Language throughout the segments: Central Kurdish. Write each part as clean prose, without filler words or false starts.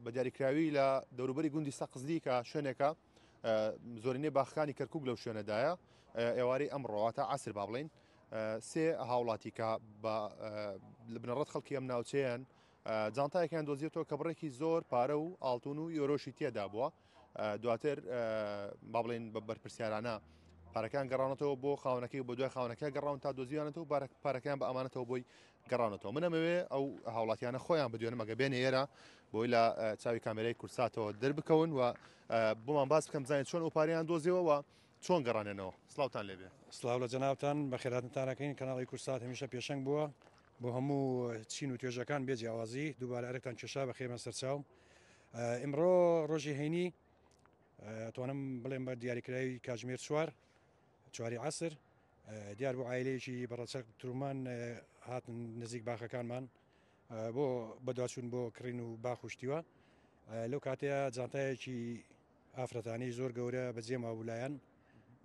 بە دیاریکراوی لە دەوروبەری گوندی سەقزدی کە شوێنێکە زۆرینەی باخەکانی کەرکوب لەو شوێنەدایە ئێوارەی ئەمڕۆواتە عسر با بڵین سێ هاوڵاتی کە لە بنەڕەت خەڵکی ئەم ناوچەیان جانتایەکیان دۆزیێتەوە کە بڕێکی زۆر پارە و ئاڵتون و یۆرۆشی تێدا بووە دواتر با بڵین بە بەرپرسیارانە پارەکان گەڕاونەتەوە بۆ خاونەکەی بۆ دوای خاونەکە گەڕاون تا دۆزیوانێتەوە پارەکان بە ئەمانەتەوە بۆی گەڕاونەتەوە منەمەوێ ئەو هاوڵاتیانە خۆیان بدوێنە مەگە بێنە ئێرە بۆی لە چاوی کامێرەی کورساتەوە دەربکەون و بۆمان باس بکەم بزانێت چۆن ئەو پاریان دۆزیەوە چۆن گەڕانێنەوە سلااوتان لێبێ سلااو لە جەناوتان بە خێراتتانەکەین کەناڵی کورسات هەمیشە پێشنگ بووە بۆ هەموو چین و توێژەکان بێجیاوازی دووبارە ئەرێکتان کێشا بە خێمە سەرچاو ئیمڕۆ ڕۆژی هەینی توانم بڵێم بە دیاریکراوی کاتژمێر چواری عسر دیار بۆ عایلەیەکی بەڕەچەک ترومان هاتن نزیک باخەکانمان بۆ بەدواچوون بۆ کڕین و باخشتیوە لەو کاتەیە جانتایەکی ئافرەتانی زۆر گەورە بەجێما وولایەن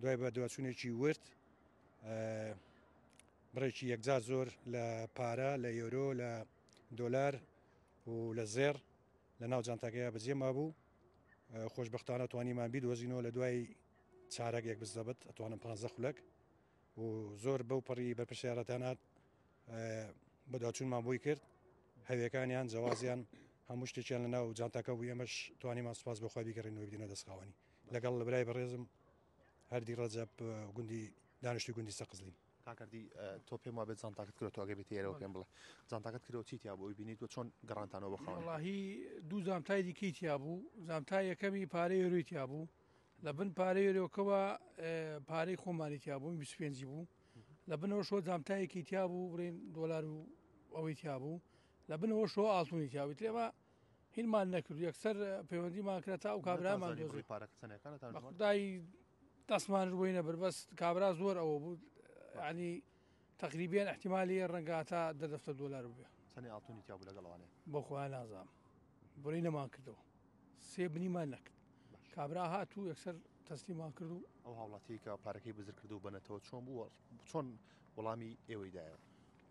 دوای بە دواچوونێکی ورد بڕێکی یەکجار زۆر لە پارە لە یۆرۆ لە دۆلار و لە زێر لە ناو جانتاکەیە بەجێما بوو خۆشببختانە توانیمان بیدۆزینەوە لە دوای چارەک یەک بزدەبێت ئەتوانم 15 خولەک و زۆر بەو پەڕی بەرپرسیارەتانات بەدواچوونمان بۆی کرد هەویەکانیان جوازیان هەموو شتێکیان لە ناو جانتاکە بوو ئێمەش توانیمان سپاس بەخوا بیکەڕینەوە بدینە دەستخاوەنی لەگەڵ لە برای بەڕێزم هەردی ڕەجەب گوندی دانیشتوی گوندی سەقزلین کاکردی تۆ پێم وابێت جانتاکەت کردەوە ئەگە بێت ئێرەوە پێم بڵێ جانتاکەت کردەوە چیتیا بۆی بینیت و چۆن گەڕانتانەوە بەخەوە وەڵاهی دوو زامتای دیکەی تیا بوو زامتای یەکەمی پارەی یۆروی تیا بوو لە بن پارەی یۆرۆکەوە پارەی خۆمانی تیا بوو 25 بوو لە بنەوە شۆ جامتایەکی تیا بوو بڕێن دۆلار و ئەوەی تیا بوو لە بنەوە شۆ ئاڵتونی تیاویت لێمە هینمان نەکرد یەکسەر پەیوەندیمان کرێت تا و کابرامان دۆزی خدای دەستمان ڕووی نەبەر بەس کابرا زۆر ئەوە بوو ینی تقریبیان احتیمالی ڕەنگاتا دەدەفتە دۆلار بێ سنی ئاڵتونی تیا بوو لەگەڵوانێ بۆ خۆیان نازام بڕی نەمان کردەوە سێ بنیمان نەکرد کابرا هاتوو یەکسەر تەسلیمان کرد و ئەو هاوڵاتی کە پارەکەی بزر کرد و بنێتەوە چۆن بووە چۆن وەڵامی ئێوەیدایە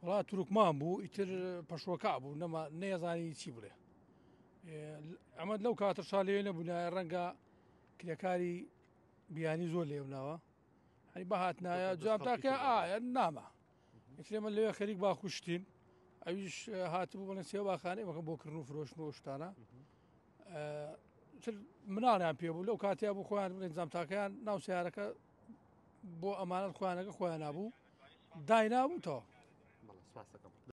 وڵات تورکمان بوو ئیتر پەشوەکە بوو نەیەزانی چی بڵێ ئەمە لەو کاتە شالێ نەبوونایە ڕەنگە کرێکاری بیانی زۆر لێوناوە هەنی بەهاتنایە جامتاکە ئایا نامە ئێمە لەوێ خەریک باخشتین ئەویش هاتبوو بڵێن سێ باخانەی وەکە بۆکردن و فرۆشتن و شتانە منانیان پێ بوو لەو کاتیا بوو خۆیان بڵێن جامتاکەیان ناو سیارەکە بۆ ئەمانەت خۆیانەکە خۆیان نبوو داینابووتەوە